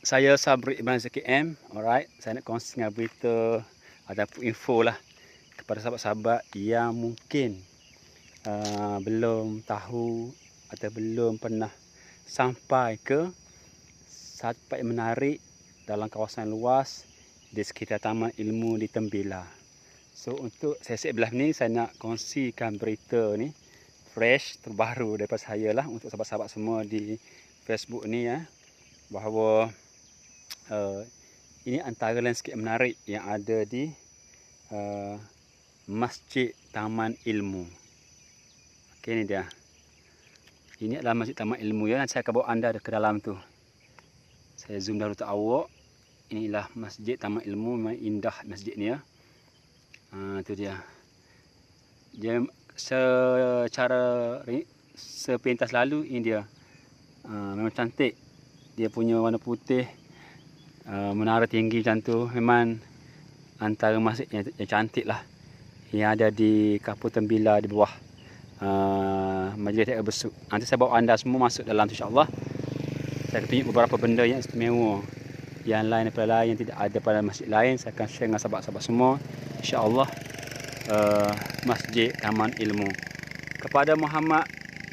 Saya Sabri Ibrahim Zaki M. Alright, saya nak kongsi dengan berita ataupun info lah kepada sahabat-sahabat yang mungkin belum tahu atau belum pernah sampai ke satu tempat yang menarik dalam kawasan luas di sekitar Taman Ilmu di Tembila. So untuk sesi belah ni saya nak kongsikan berita ni fresh, terbaru daripada saya lah untuk sahabat-sahabat semua di Facebook ni ya, bahawa ini antara lain sikit menarik yang ada di Masjid Taman Ilmu. Okey, ni dia. Ini adalah Masjid Taman Ilmu ya. Nanti saya akan bawa anda ke dalam tu. Saya zoom dahulu untuk awak. Inilah Masjid Taman Ilmu. Memang indah masjid ni ya. Tu dia. Dia secara sepintas lalu ini dia. Memang cantik. Dia punya warna putih. Menara tinggi macam tu. Memang antara masjid yang cantik lah yang ada di Kapur Tembila di bawah Majlis Daerah Besuk. Nanti saya bawa anda semua masuk dalam tu, insyaAllah. Saya akan tunjuk beberapa benda yang istimewa yang lain daripada lain, yang tidak ada pada masjid lain. Saya akan share dengan sahabat-sahabat semua, insyaAllah. Masjid Taman Ilmu. Kepada Muhammad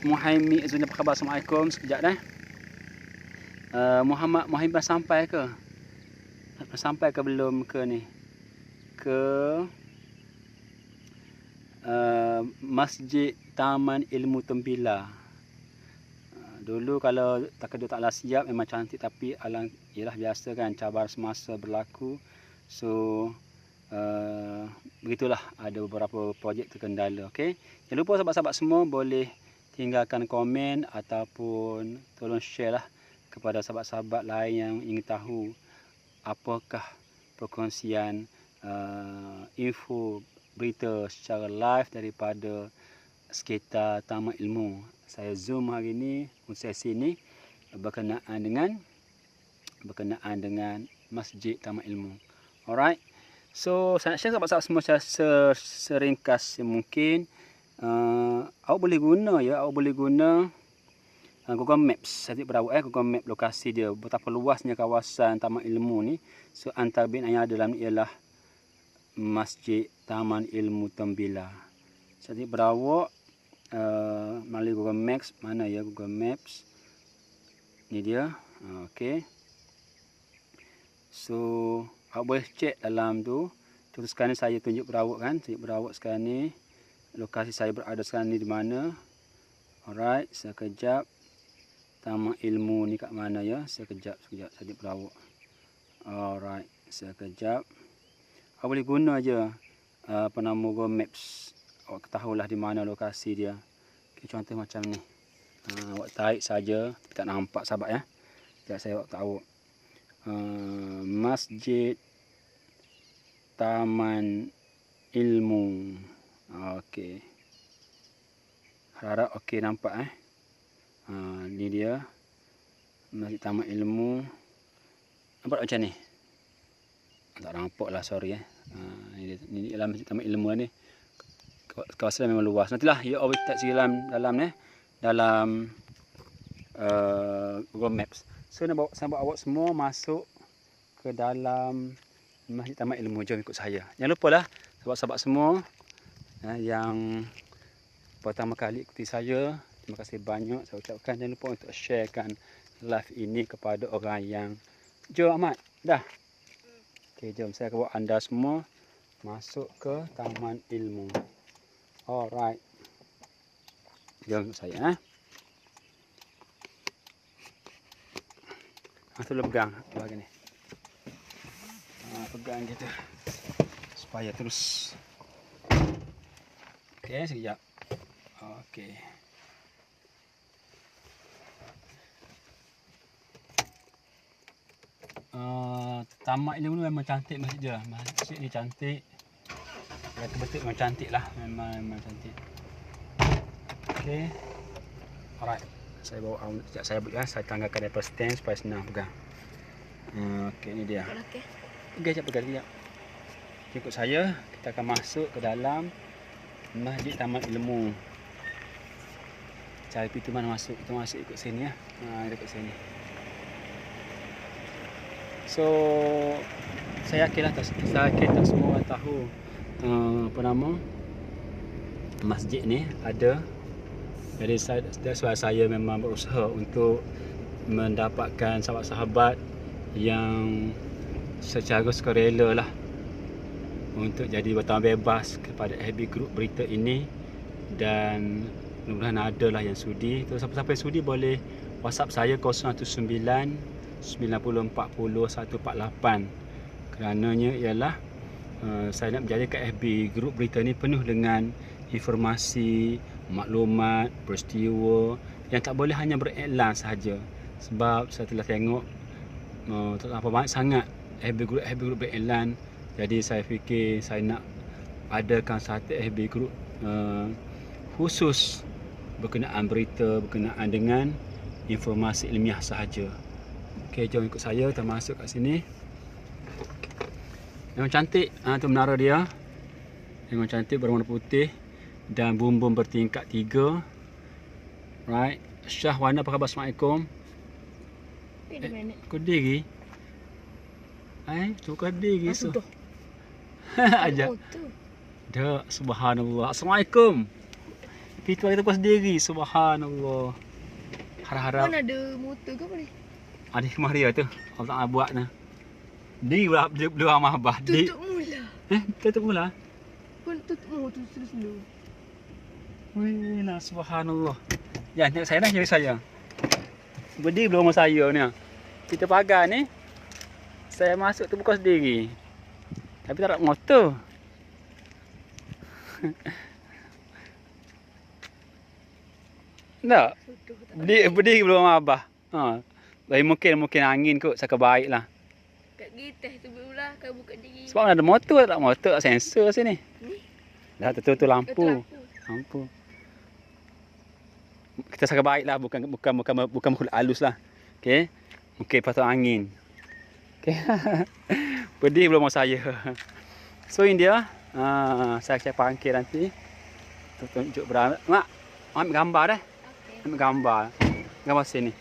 Muhaimi Azuni, apa khabar? Assalamualaikum. Sekejap dah. Muhammad Muhaimi sampai ke? Sampai ke belum ke ni? Ke Masjid Taman Ilmu Tembila. Dulu kalau taklah siap memang cantik, tapi ialah biasa kan, cabar semasa berlaku. So begitulah, ada beberapa projek terkendala. Okey, jangan lupa sahabat-sahabat semua boleh tinggalkan komen ataupun tolong share lah kepada sahabat-sahabat lain yang ingin tahu apakah perkongsian info berita secara live daripada sekitar Taman Ilmu. Saya zoom hari ni untuk sesi ni berkenaan dengan Masjid Taman Ilmu. Alright. So saya nak share sahabat-sahabat semua secara seringkas yang mungkin. Awak boleh guna Google Maps. Saya berawak Google Map lokasi dia, betapa luasnya kawasan Taman Ilmu ni. So antara binaan yang ada dalam ni ialah Masjid Taman Ilmu Tembila. Saya berawak melalui Google Maps. Mana ya Google Maps? Ni dia. Okey. So awak boleh cek dalam tu. Contoh sekarang ni saya tunjuk berawak kan. Saya berawak sekarang ni. Lokasi saya berada sekarang ni di mana? Alright, sekejap. Taman Ilmu ni kat mana ya? Sekejap. Saya berawak. Alright, sekejap. Awak boleh guna je Google Maps. Awak ketahuilah di mana lokasi dia. Okay, contoh macam ni. Awak tarik saja, tak nampak sahabat ya. Sekejap saya awak tahu. Masjid Taman Ilmu. Okey. Harap okey nampak ni dia. Masjid Taman Ilmu. Nampak macam ni? Tak nampak lah, sorry Ini ialah Masjid Taman Ilmu ni. Kawasan memang luas. Nantilah ya awak tak silam dalam ni, dalam Google Maps. So saya bawa awak semua masuk ke dalam Masjid Taman Ilmu. Jom ikut saya. Jangan lupalah sahabat-sahabat semua yang pertama kali ikuti saya, terima kasih banyak saya ucapkan. Jangan lupa untuk sharekan live ini kepada orang yang... Jom Ahmad, dah. Okey, jom saya akan bawa anda semua masuk ke Taman Ilmu. Alright. Jom saya Tolong pegang bahagian ni. Pegang gitu supaya terus. Okey, sekejap. Okey. Taman Ilmu memang cantik masjid dia. Masjid ni cantik. Betul memang cantik lah. Memang cantik. Okey. Alright. Saya bawa sekejap, saya tanggalkan daripada stand supaya senang pegang. Okey, ni dia. Okey, pegang sekejap. Ikut saya, kita akan masuk ke dalam Masjid Taman Ilmu. Cari pintu mana masuk. Kita masuk ikut sini ya. Dekat sini. So saya yakinlah tak semua orang tahu apa nama masjid ni ada. Jadi saya memang berusaha untuk mendapatkan sahabat-sahabat yang secara sukarela lah untuk jadi wartawan bebas kepada FB Group berita ini. Dan mudah-mudahan ada lah yang sudi. So, siapa-siapa yang sudi boleh WhatsApp saya 019 90 40 148. Kerananya ialah saya nak menjadikan FB Group berita ni penuh dengan informasi, maklumat, peristiwa yang tak boleh hanya beriklan sahaja. Sebab saya telah tengok tak apa banyak sangat FB Group beriklan. Jadi saya fikir saya nak adakan satu FB Group khusus berkenaan berita, berkenaan dengan informasi ilmiah sahaja. Okey, jom ikut saya, kita masuk kat sini. Memang cantik tu menara dia. Memang cantik, berwarna putih dan bumbung bertingkat 3. Right. Syah Wana, apa khabar? Assalamualaikum. Kau diri? Tu kau diri so. Aja. Dah, subhanallah. Assalamualaikum. Kita kita pas diri, subhanallah. Harap-harap. Mana ada motor ke apa ni? Ada kemari tu. Allah buat nah. Di dua ramah abah. Tutup mula. Tutup mula. Pun tutup mula tu dulu. Wih, nah subhanallah. Ya, tengok saya dah jadi saya. Berdiri belum rumah saya ni. Kita pagar ni. Saya masuk tu buka sendiri. Tapi tak ada motor. Tak. Berdiri belum rumah abah. Tapi mungkin angin kot, saka baik lah. Kat gitar tu pula kau buka diri. Sebab ada motor, tak motor, sensor sini. Ni. Dah tu lampu. Lampu. Lampu. Kita saka baik lah, bukan halus lah. Okey. Mungkin patut angin. Okey. Pedih belum mau saya. So ini dia. Saya cek parkir nanti. Tunjuk berapa. Mak, ambil gambar dah. Okey. Ambil gambar. Gambar sini.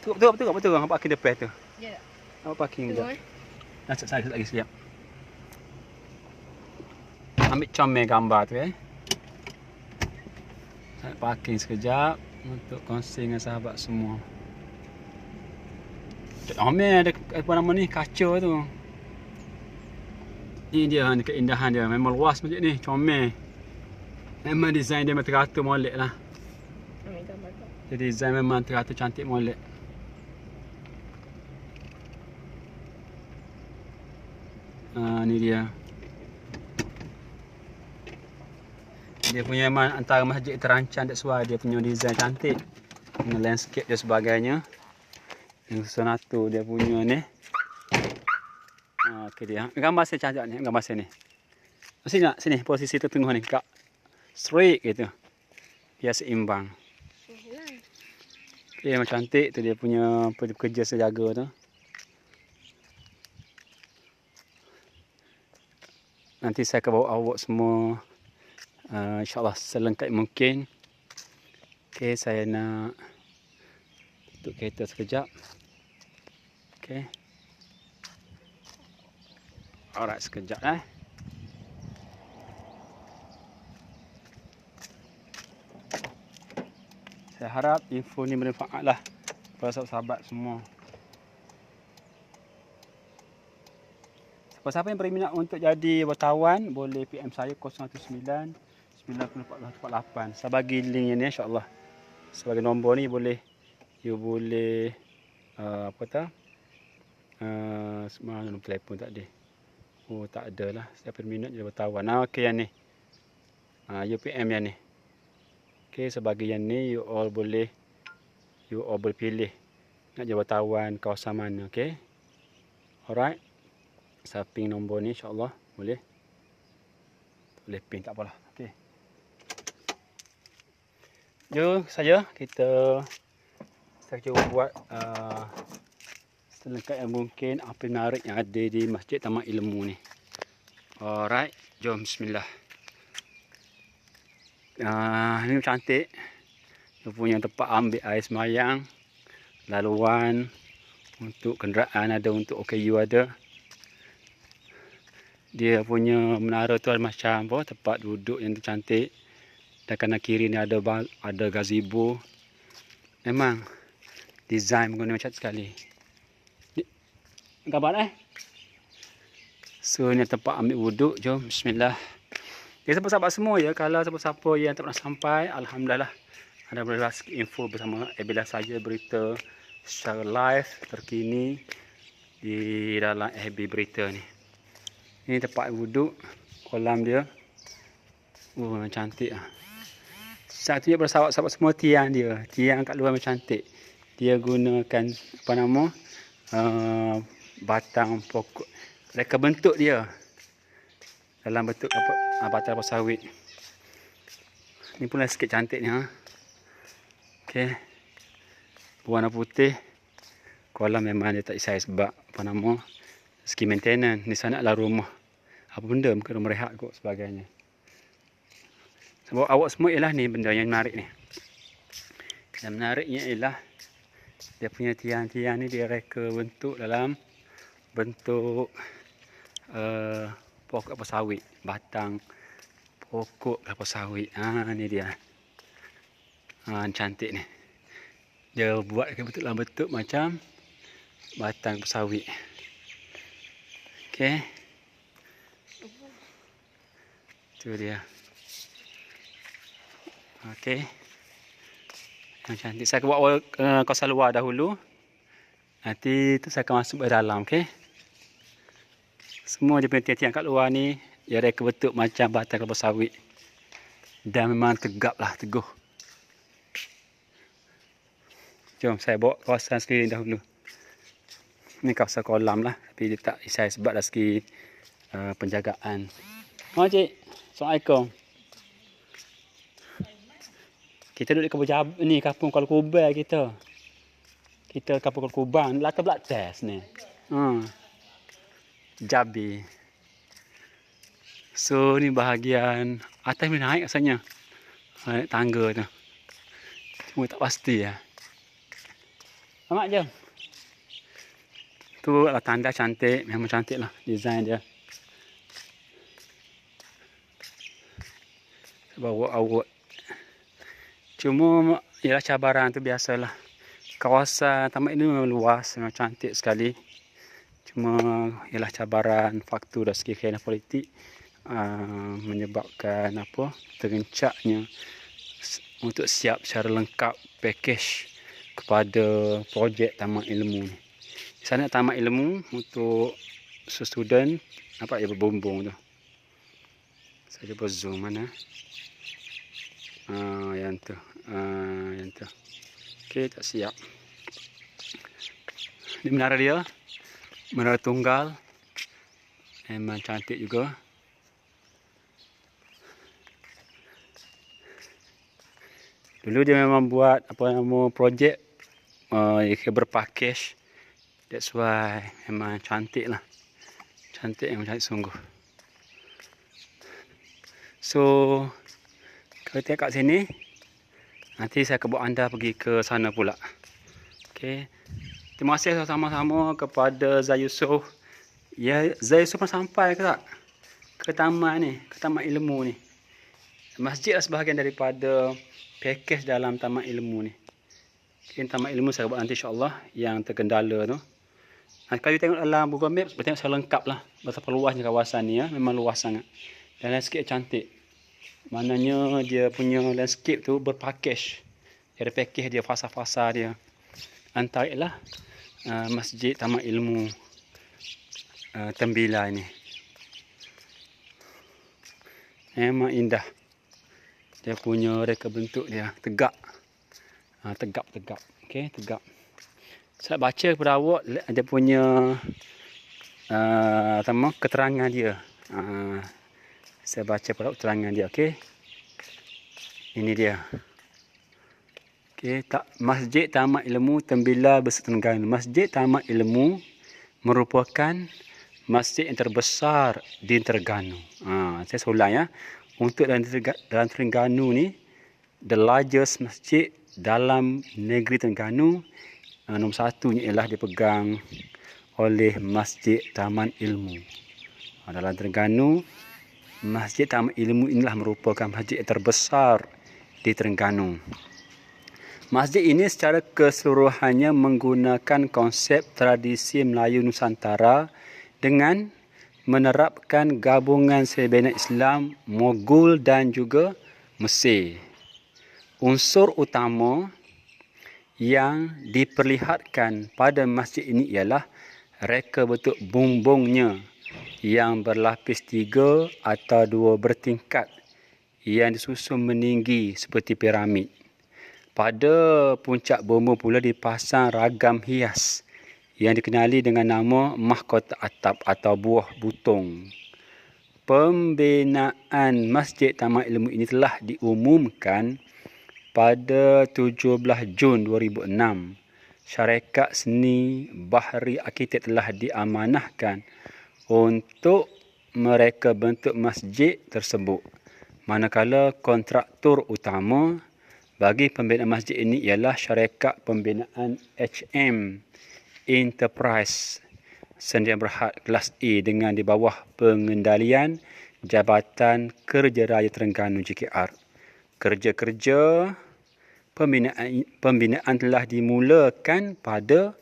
Betul. Nampak parking depan tu. Ya. Nampak parking tu. Dah saya lagi siap. Ambil comel gambar tu Saya parking sekejap untuk kongsi dengan sahabat semua. Comel ada apa nama ni, kaca tu. Ini dia keindahan dia. Memang luas masjid ni, comel. Memang design dia teratur molek lah. Ambil gambar kau. Jadi design memang teratur cantik molek. Ni dia. Dia punya memang antara masjid terancam, that's why dia punya design cantik. Dengan landscape dia sebagainya. Yang sonatu dia punya ni. Okey dia. Gambar saya cantik ni, gambar saya ni. Sini posisi tertengah ni kak. Straight gitu. Biar seimbang. Okey, memang cantik tu dia punya pekerja sejaga tu. Nanti saya akan bawa awak semua insyaAllah selengkap mungkin. Okey, saya nak tutup kereta sekejap. Okey. Alright, sekejap Saya harap info ni bermanfaat lah kepada sahabat-sahabat semua. Siapa-siapa yang berminat untuk jadi wartawan, boleh PM saya 019 90 40 148. Saya bagi link ni insya-Allah. Sebagai nombor ni boleh mana nombor telefon tak ada. Oh, tak ada lah. Siapa berminat jadi wartawan. Okey yang ni. You PM yang ni. Okey, sebagai yang ni you all boleh pilih nak jadi wartawan kawasan mana, okey? Alright. Saya ping nombor ni insya-Allah boleh ping, tak apalah. Okey. Jom saja kita cuba buat selengkap yang mungkin apa menarik yang ada di Masjid Taman Ilmu ni. Alright, jom bismillah. Ini cantik. Dia punya tempat ambil air semayang, laluan, Untuk kenderaan ada, untuk OKU ada. Dia punya menara tu ada macam apa, tempat duduk yang cantik. Dan kanan kiri ni ada gazebo. Memang design menggunakan macam sekali. Gambar So ni tempat ambil wuduk. Jom bismillah. Jadi sahabat-sahabat semua ya, kalau siapa-siapa yang tak pernah sampai, alhamdulillah anda boleh sikit info bersama bila saja berita secara live terkini di dalam FB berita ni. Ini tempat wuduk, kolam dia. Memang cantik ah. Satunya sahabat-sahabat semua tiang dia. Tiang kat luar memang cantik. Dia gunakan apa nama? Batang pokok. Mereka bentuk dia dalam bentuk apa? Batang kelapa sawit. Ni pun sikit cantik ni ha. Okey. Warna putih. Kolam memang dia tak isai sebab apa nama? Segi maintenance. Di sana adalah rumah. Apa benda? Mungkin rumah rehat kot sebagainya. Sebab awak semua ialah ni benda yang menarik ni. Yang menariknya ialah dia punya tiang-tiang ni dia reka bentuk dalam bentuk pokok kelapa sawit. Batang pokok kelapa sawit. Ni dia. Cantik ni. Dia buat bentuk dalam bentuk macam batang kelapa sawit. Okey. Tu dia. Okey. Yang cantik. Saya akan buat kawasan luar dahulu. Nanti tu saya akan masuk ke dalam. Okey. Semua dia punya tiang-tiang kat luar ni dia reka bentuk macam batang kelapa sawit. Dan memang tegap lah, teguh. Jom saya bawa kawasan sekeliling dahulu. Ni kawasan kolam lah. Tapi dia tak isai sebab dari segi penjagaan. Cik. Assalamualaikum. Kita duduk di kampung Kuala Kubang kita. Kita kampung Kuala Kubang. Latar belak test ni. Jabi. So ni bahagian atas boleh naik rasanya. Naik tangga tu. Cuma tak pasti ya. Selamat jom. Tu adalah tanda cantik. Memang cantik lah design dia. Awak. Cuma ialah cabaran tu biasalah. Kawasan taman ini memang luas, memang cantik sekali. Cuma ialah cabaran faktor dari segi khilaf politik menyebabkan apa? Terencaknya untuk siap secara lengkap package kepada projek taman ilmu ni. Di sana taman ilmu untuk student nampak dia berbumbung tu. Saya cuba zoom mana. Yang tu. Yang tu. Okey, tak siap. Ini menara dia. Menara tunggal. Memang cantik juga. Dulu dia memang buat apa nama projek berpackage. That's why memang cantik lah. Cantik, memang cantik sungguh. So kalau tengok kat sini, nanti saya akan bawa anda pergi ke sana pula. Okey. Terima kasih sama-sama kepada Zai Yusof. Ya, Zai Yusof pernah sampai ke tak? Ke taman ni, ke taman ilmu ni. Masjid lah sebahagian daripada package dalam taman ilmu ni. Okay, taman ilmu saya buat nanti insya-Allah yang terkendala tu. Kalau tengok dalam Google Maps, boleh tengok secara lengkap lah betapa luasnya kawasan ni ya. Memang luas sangat. Dan landscape cantik. Maknanya dia punya landscape tu berpackage. Dia ada package dia, fasa-fasa dia. Antara ialah Masjid Taman Ilmu Tembila ni. Memang indah. Dia punya reka bentuk dia tegak. Tegap. Okey, tegap. Saya baca kepada awak dia punya keterangan dia. Saya baca pada keterangan dia, okey. Ini dia. Okey, Masjid Taman Ilmu Tembila Besar Terengganu. Masjid Taman Ilmu merupakan masjid yang terbesar di Terengganu. Saya ulang ya. Untuk dalam Terengganu ni, the largest masjid dalam negeri Terengganu Nombor satunya ialah dipegang oleh Masjid Taman Ilmu. Dalam Terengganu, Masjid Taman Ilmu inilah merupakan masjid yang terbesar di Terengganu. Masjid ini secara keseluruhannya menggunakan konsep tradisi Melayu Nusantara dengan menerapkan gabungan sebenar Islam, Mogul dan juga Mesir. Unsur utama yang diperlihatkan pada masjid ini ialah reka bentuk bumbungnya yang berlapis 3 atau 2 bertingkat yang disusun meninggi seperti piramid. Pada puncak bumbung pula dipasang ragam hias yang dikenali dengan nama mahkota atap atau buah butung. Pembinaan Masjid Taman Ilmu ini telah diumumkan pada 17 Jun 2006, syarikat seni Bahri Arkitek telah diamanahkan untuk mereka bentuk masjid tersebut. Manakala kontraktor utama bagi pembinaan masjid ini ialah syarikat pembinaan HM Enterprise Sdn Bhd kelas A dengan di bawah pengendalian Jabatan Kerja Raya Terengganu JKR. Kerja-kerja pembinaan telah dimulakan pada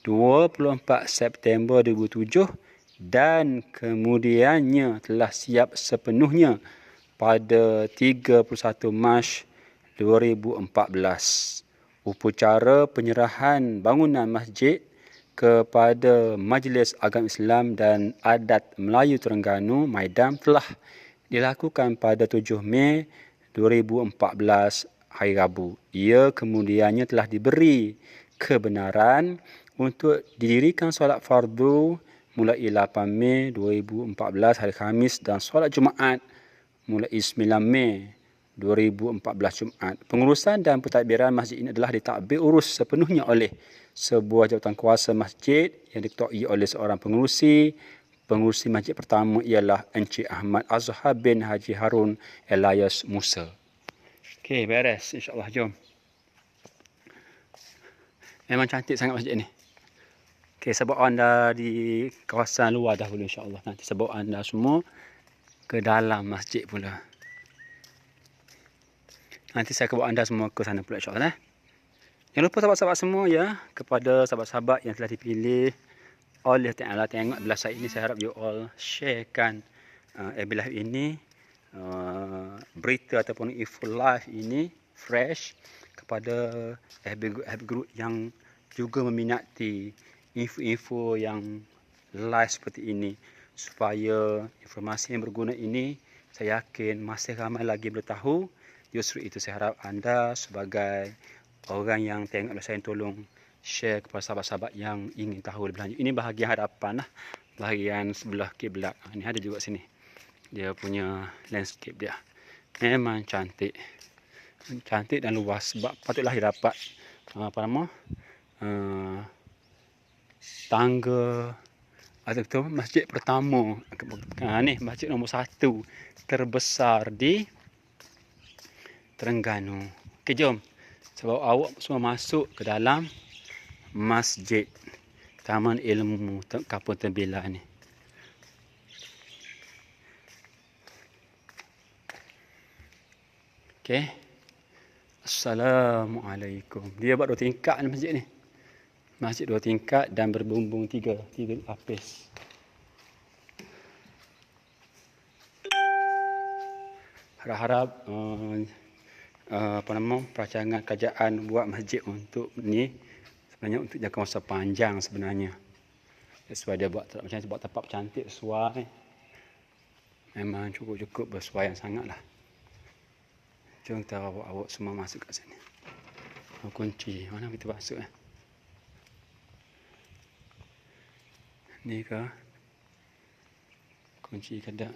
24 September 2007 dan kemudiannya telah siap sepenuhnya pada 31 Mac 2014. Upacara penyerahan bangunan masjid kepada Majlis Agama Islam dan Adat Melayu Terengganu Maidam telah dilakukan pada 7 Mei 2014 hari Rabu. Ia kemudiannya telah diberi kebenaran untuk didirikan solat fardu mulai 8 Mei 2014 hari Khamis dan solat Jumaat mulai 9 Mei 2014 Jumaat. Pengurusan dan pentadbiran masjid ini adalah ditadbir urus sepenuhnya oleh sebuah jabatan kuasa masjid yang diketuai oleh seorang pengurusi. Pengurusi masjid pertama ialah Encik Ahmad Azhar bin Haji Harun Elias Musa. Okey, beres. InsyaAllah, jom. Memang cantik sangat masjid ni. Okey, saya bawa anda di kawasan luar dahulu insyaAllah. Nanti saya bawa anda semua ke dalam masjid pula. Nanti saya akan bawa anda semua ke sana pula insyaAllah. Jangan lupa sahabat-sahabat semua ya, kepada sahabat-sahabat yang telah dipilih oleh Ta'ala, tengok belah saya ini, saya harap you all sharekan belah ini, berita ataupun info live ini fresh kepada FB group yang juga meminati info-info yang live seperti ini, supaya informasi yang berguna ini saya yakin masih ramai lagi belum tahu. Justru itu saya harap anda sebagai orang yang tengok saya tolong share kepada sahabat-sahabat yang ingin tahu lebih lanjut. Ini bahagian hadapan lah, bahagian sebelah kiblat. Ini ada juga sini. Dia punya landscape dia. Memang cantik. Cantik dan luas. Sebab patutlah dapat tangga atau masjid pertama. Ni masjid nombor 1 terbesar di Terengganu. Okey, jom. Sebab awak semua masuk ke dalam Masjid Taman Ilmu Kampung Tembila ni. Okey. Assalamualaikum. Dia buat 2 tingkat ni masjid ni. Masjid 2 tingkat dan berbumbung 3 lapis. Harap-harap perancangan kerajaan buat masjid untuk ni sebenarnya untuk jangka masa panjang sebenarnya. Sebab dia buat macam ni, buat tempat cantik sesuai. Memang cukup bersesuaian sangatlah. Jom kita awak semua masuk kat sini. Kunci mana kita masuk Ni ke? Kunci kada.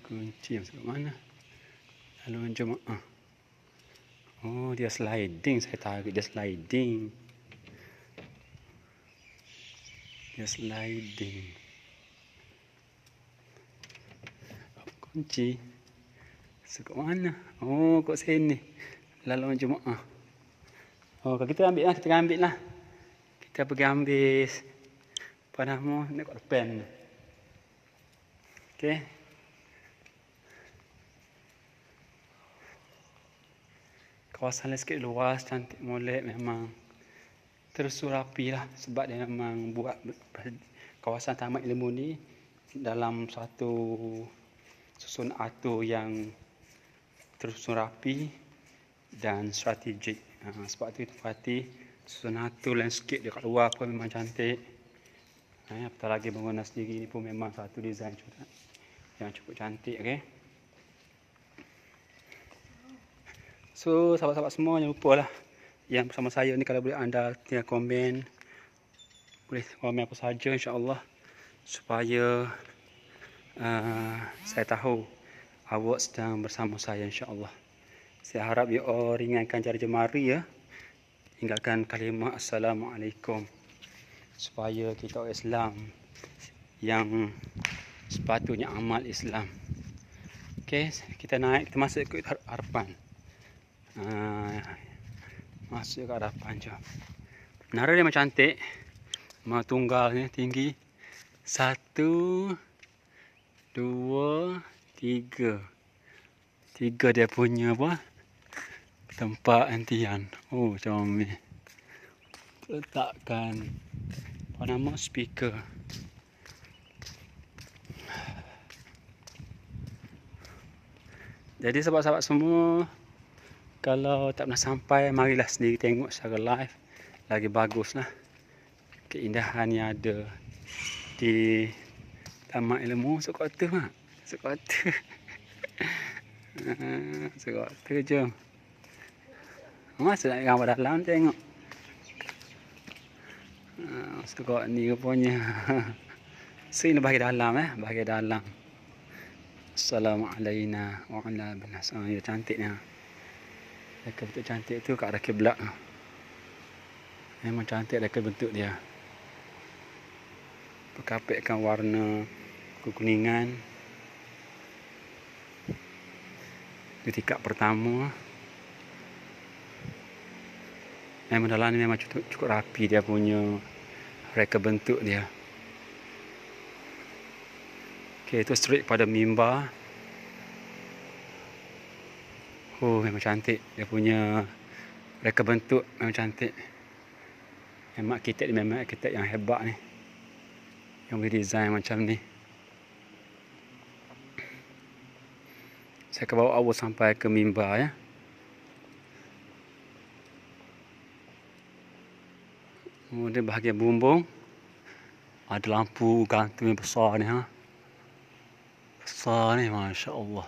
Kunci masuk mana? Lalu jom. Oh, dia sliding. Saya tarik dia sliding. Dia sliding. Kunci. So, kat mana? Oh, kat sini. Laluan Jumaat. Oh, kalau kita ambil lah. Kita ambil lah. Kita pergi ambil. Apa nama? Nak kat depan. Okay. Kawasan ni sikit luas, cantik, molek memang. Terus rapi lah. Sebab dia memang buat kawasan Taman Ilmu ni dalam satu susun atur yang tersusun rapi dan strategik. Sebab tu Fatih susun atur landscape dekat luar pun memang cantik. Apatah lagi bangunan sendiri ni pun memang satu design yang cukup cantik. Okay? So sahabat-sahabat semua jangan lupa lah yang bersama saya ni, kalau boleh anda tinggal komen, boleh komen apa saja insya-Allah, supaya saya tahu awak sedang bersama saya insya-Allah. Saya harap you all ringankan jari jemari ya. Tinggalkan kalimah Assalamualaikum, supaya kita orang Islam yang sepatutnya amal Islam. Okey, kita naik, kita masuk ke harapan. Masuk ke harapan je. Menara dia memang cantik. Menara tunggal ni tinggi 1, 2, 3. 3 dia punya apa? Tempat hentian. Oh, macam ni. Letakkan apa nama? Speaker. Jadi sahabat-sahabat semua, kalau tak pernah sampai, marilah sendiri tengok secara live. Lagi baguslah keindahan yang ada di Taman Ilmu Sekota mak. Sekota. Sekota jom. Masuk nak gambar dalam tengok. Sekota ni rupanya. Sini bagi dalam bagi dalam. Assalamualaikum warahmatullahi wabarakatuh. Cantiknya. Reka bentuk cantik tu kat arah kiblat. Memang cantik reka bentuk dia. Berkapitkan warna kekuningan. Itu tingkat pertama. Memang dalam ni memang cukup rapi dia punya reka bentuk dia. Okey, itu straight pada mimbar. Oh, memang cantik. Dia punya reka bentuk memang cantik. Memang arkitek yang hebat ni. Yang boleh design macam ni. Saya akan bawa awak sampai ke mimbar ya. Kemudian bahagian bumbung ada lampu gantung yang besar ni Besar ni, Masya Allah.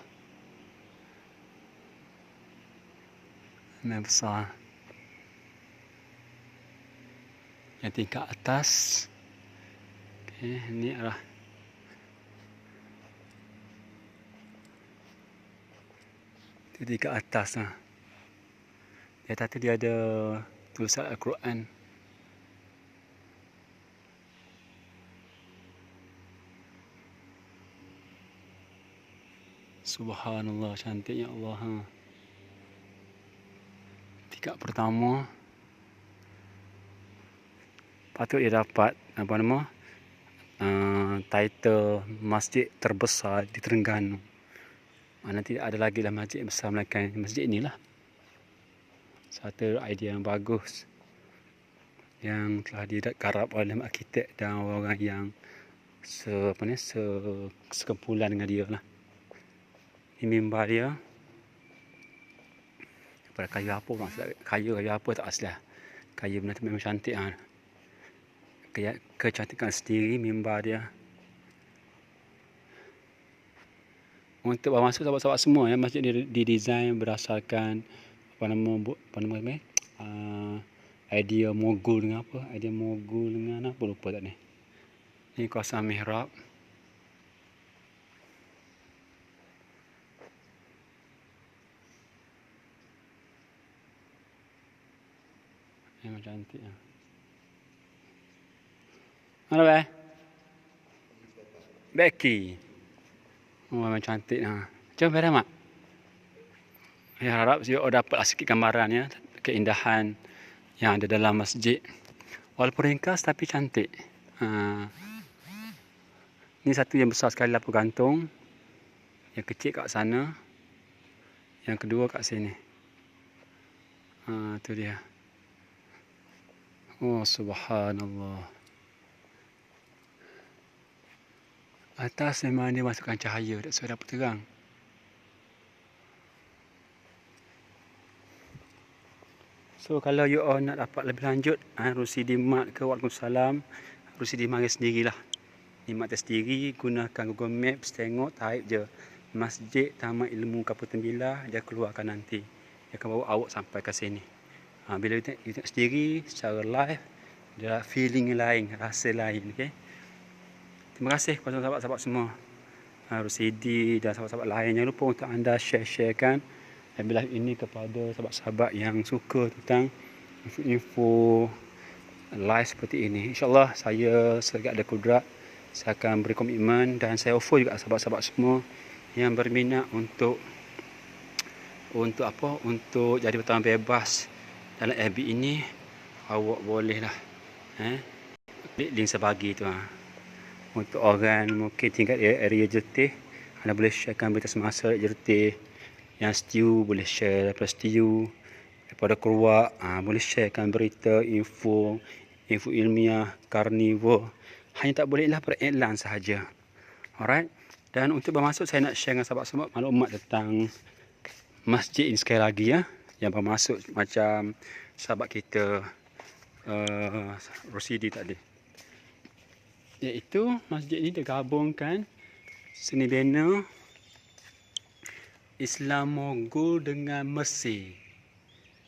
Memang besar. Yang tingkat atas. Okey, ni adalah itu tingkat atas lah. Di atas tu dia ada tulisan Al-Quran. Subhanallah, cantiknya Allah. Tingkat pertama. Patut dia dapat apa nama? Title masjid terbesar di Terengganu. Mana tidak ada lagi lah masjid besar melainkan masjid inilah. Satu idea yang bagus yang telah digarap oleh arkitek dan orang yang sekumpulan dengan dia lah. Ini mimbar dia. Daripada kayu apa maksud? Kayu apa tak asli lah. Kayu benda tu memang cantik kecantikan sendiri mimbar dia. Untuk masuk sahabat-sahabat semua ya, masjid didesain berdasarkan idea mogul dengan apa? Idea mogul dengan apa lupa tak ni. Ini kawasan mihrab. Memang cantik ya. Mana be? Becky. Oh, memang cantik lah. Jom, Mak. Saya harap you dapat sikit gambaran ya, keindahan yang ada dalam masjid. Walaupun ringkas tapi cantik. Ini satu yang besar sekali lampu gantung. Yang kecil kat sana. Yang kedua kat sini. Itu dia. Oh, subhanallah. Atas memang dia masukkan cahaya, tak sudah dapat terang. So kalau you all nak dapat lebih lanjut, Rusidi Mat ke Waalaikumsalam, Rusidi mari sendirilah. Nikmat sendiri, gunakan Google Maps, tengok, type je Masjid Taman Ilmu Kaputan Bilah, dia keluarkan nanti. Dia akan bawa awak sampai ke sini. Bila you tengok sendiri secara live, dia feeling lain, rasa lain, okey. Terima kasih kepada sahabat-sahabat semua. Rusidi dan sahabat-sahabat lain, jangan lupa untuk anda share-sharekan live ini kepada sahabat-sahabat yang suka tentang info live seperti ini. InsyaAllah saya selagi ada kudrat, saya akan beri komitmen dan saya offer juga sahabat-sahabat semua yang berminat untuk jadi bertamu bebas dalam FB ini. Awak bolehlah klik link saya bagi tu. Untuk orang mungkin tinggal area Jelutih, anda boleh sharekan berita semasa Jelutih. Yang stew boleh share daripada stew, daripada keluar boleh sharekan berita, info ilmiah, karnivor. Hanya tak bolehlah beriklan sahaja. Alright. Dan untuk bermasuk, saya nak share dengan sahabat semua maklumat tentang masjid ini sekali lagi ya. Yang bermasuk macam sahabat kita Rosidi tadi. Iaitu masjid ini digabungkan seni bina Islam Mogul dengan Mesir.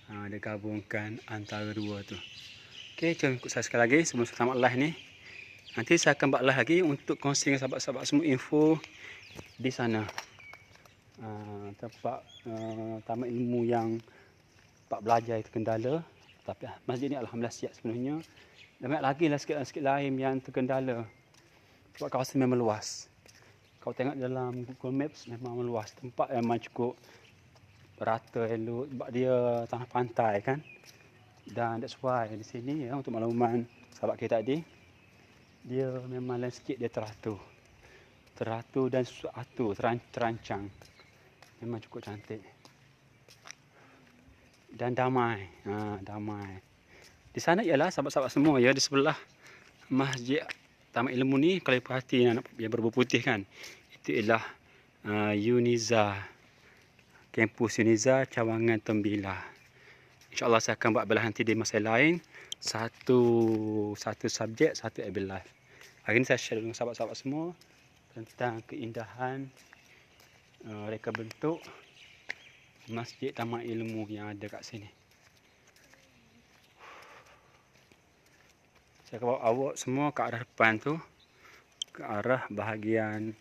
Dia gabungkan antara dua tu. Okey, jom ikut saya sekali lagi sebelum saya tamat live ni. Nanti saya akan buat live lagi untuk kongsi dengan sahabat-sahabat semua info di sana. Tempat taman ilmu yang tempat belajar itu kendala. Tapi masjid ni alhamdulillah siap sepenuhnya. Dan banyak lagi lah sikit lain yang terkendala. Sebab kawasan memang luas. Kau tengok dalam Google Maps memang meluas. Tempat memang cukup rata elok. Sebab dia tanah pantai kan. Dan that's why di sini ya, untuk makluman sahabat kita tadi, dia memang landscape dia teratur. Teratur dan suatu terancang. Memang cukup cantik. Dan damai. Damai. Di sana ialah sahabat-sahabat semua ya, di sebelah Masjid Taman Ilmu ni, kalau perhati yang berbuah putih kan, itu ialah Uniza, kampus Uniza Cawangan Tembilah. InsyaAllah saya akan buat belah nanti di masa lain, satu subjek, satu able live. Hari ini saya share dengan sahabat-sahabat semua tentang keindahan reka bentuk Masjid Taman Ilmu yang ada kat sini. Saya akan bawa awak semua ke arah depan tu, ke arah bahagian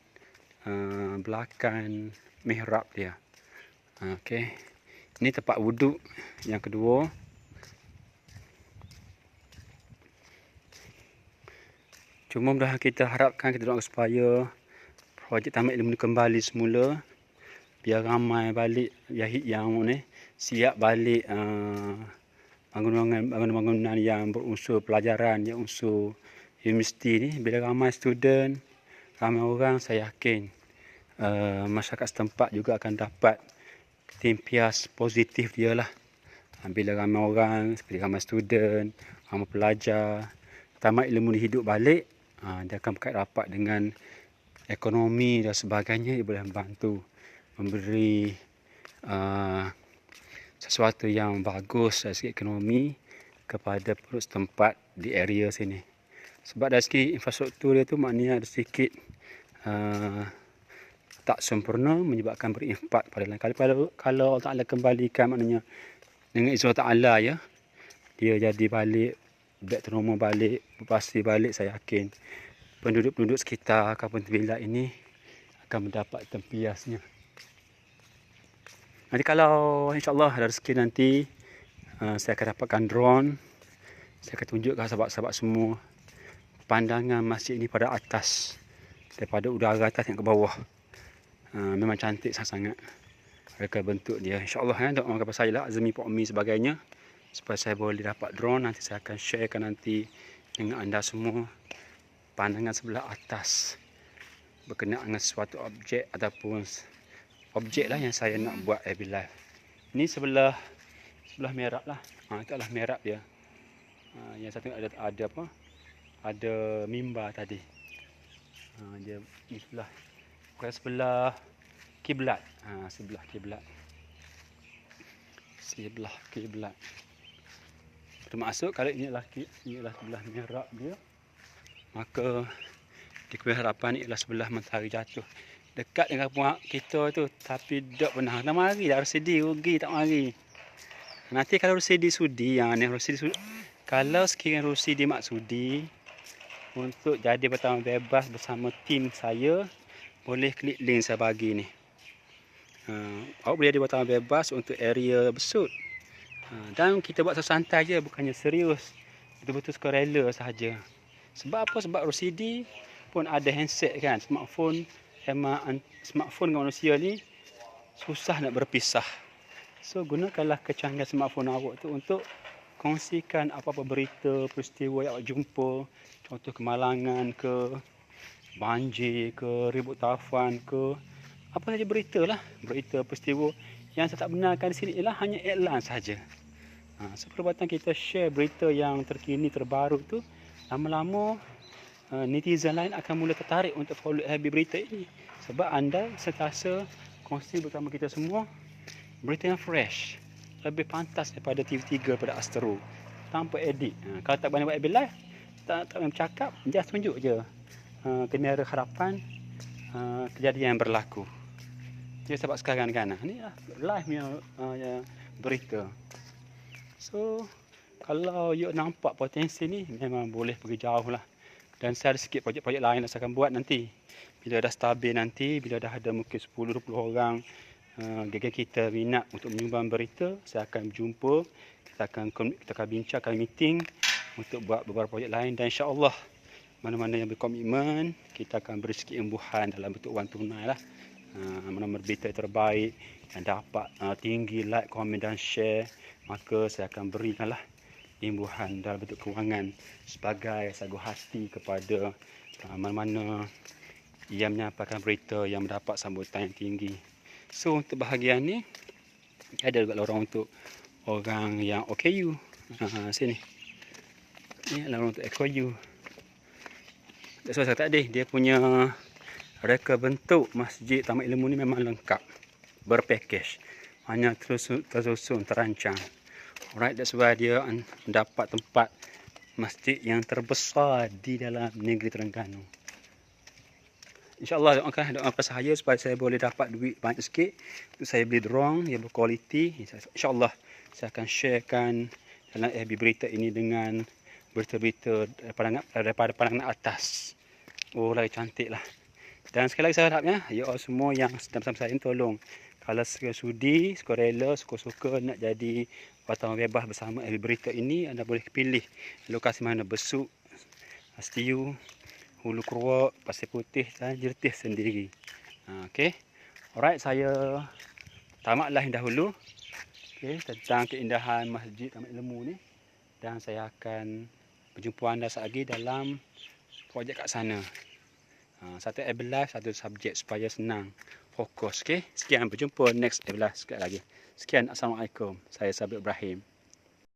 belakang mihrab dia. Okey. Ini tempat wuduk yang kedua. Cuma dah kita harapkan, kita doakan supaya projek Taman Ilmu ni kembali semula. Biar ramai balik Yahid yang ni siap balik bangunan-bangunan yang berunsur pelajaran, yang unsur universiti ni. Bila ramai student, ramai orang, saya yakin masyarakat setempat juga akan dapat timpias positif dia lah. Bila ramai orang, seperti ramai student, ramai pelajar, Taman Ilmu ni hidup balik, dia akan berkait rapat dengan ekonomi dan sebagainya. Dia boleh membantu memberi sesuatu yang bagus dari segi ekonomi kepada penduduk setempat di area sini. Sebab dari segi infrastruktur dia tu maknanya ada sedikit tak sempurna, menyebabkan berimpak pada lain kali. Kalau Allah Ta'ala kembalikan, maknanya dengan izin Allah Ta'ala ya, dia jadi balik, back to normal balik, pasti balik, saya yakin penduduk-penduduk sekitar Kampung Tembilah ini akan mendapat tempiasnya. Nanti kalau insyaAllah ada rezeki nanti, saya akan dapatkan drone. Saya akan tunjukkan sahabat-sahabat semua pandangan masjid ini pada atas, daripada udara atas yang ke bawah. Memang cantik sangat-sangat. reka bentuk dia. InsyaAllah doa kepada saya lah, Azmi Pak Umi sebagainya, supaya saya boleh dapat drone. Nanti saya akan sharekan nanti dengan anda semua pandangan sebelah atas berkenaan dengan suatu objek ataupun objek lah yang saya nak buat FB Live. Ni sebelah merah lah. Itu adalah merah dia. Yang satu ada apa? Ada mimbar tadi. Dia ni sebelah kiblat. Sebelah kiblat. Sebelah kiblat. Termasuk kalau ini adalah sebelah merah dia, maka di Kuil Harapan ni ialah sebelah matahari jatuh. Dekat dengan kampung kita tu, tapi tak pernah nak mari, dah RCD rugi tak mari. Nanti kalau RCD sudi, kalau sekiranya RCD maksudi untuk jadi bertamu bebas bersama tim saya, boleh klik link saya bagi ni. Awak boleh jadi bertamu bebas untuk area Besut. Dan kita buat santai je, bukannya serius. Betul-betul sukarela sahaja. Sebab apa? Sebab RCD pun ada handset kan, smartphone dengan manusia ni susah nak berpisah. So gunakanlah kecanggihan smartphone awak tu untuk kongsikan apa-apa berita, peristiwa yang awak jumpa. Contoh kemalangan ke, banjir ke, ribut tafan ke, apa saja berita lah. Berita, peristiwa yang saya tak benarkan di sini ialah hanya iklan sahaja. So perbuatan kita share berita yang terkini, terbaru tu, lama-lama netizen lain akan mula tertarik untuk follow FB berita ini. Sebab anda sentiasa kongsi bersama kita semua berita yang fresh, lebih pantas daripada TV3, daripada Astro, tanpa edit. Kalau tak boleh buat FB Live, tak boleh bercakap, just tunjuk je kamera harapan kejadian yang berlaku. Jadi sebab sekarang kan, ni lah live punya berita. So kalau you nampak potensi ni, memang boleh pergi jauh lah. Dan saya ada sikit projek-projek lain yang saya akan buat nanti. Bila dah stabil nanti, bila dah ada mungkin 10-20 orang geng kita minat untuk menyumbang berita, saya akan jumpa, kita akan bincang, akan meeting untuk buat beberapa projek lain. Dan insya-Allah mana-mana yang berkomitmen, kita akan beri sikit imbuhan dalam bentuk wang tunai lah. Mana-mana berita terbaik yang dapat tinggi like, komen dan share, maka saya akan berikanlah imbuhan dalam bentuk kewangan sebagai sagu hati kepada mana-mana yang menyampaikan berita yang mendapat sambutan yang tinggi. So untuk bahagian ni ada juga lorong untuk orang yang OKU. Sini. Ni lorong untuk OKU. Tak salah saya tadi, dia punya reka bentuk masjid Taman Ilmu ni memang lengkap, berpakej, hanya tersusun, terancang. Alright, that's why dia mendapat tempat masjid yang terbesar di dalam negeri Terengganu. InsyaAllah doakan saya supaya saya boleh dapat duit banyak sikit untuk saya beli drone yang berkualiti. InsyaAllah saya akan sharekan dalam FB berita ini dengan berita-berita daripada pandangan atas. Oh, lagi cantik lah. Dan sekali lagi saya harapnya, you all semua yang sedang bersama saya tolong, kalau sudi, sukarela, suka-suka nak jadi wartawan bebas bersama FB berita ini, anda boleh pilih lokasi mana, Besut, Setiu, Hulu Keruak, Pasir Putih dan Jertih sendiri. Okey. Alright, saya tamatlah dahulu tentang keindahan Masjid Taman Ilmu ni, dan saya akan berjumpa anda lagi dalam projek kat sana. Satu FB Live, satu subjek supaya senang fokus. Okey. Sekian, berjumpa next FB Live sekali lagi. Sekian, Assalamualaikum. Saya Sabit Ibrahim.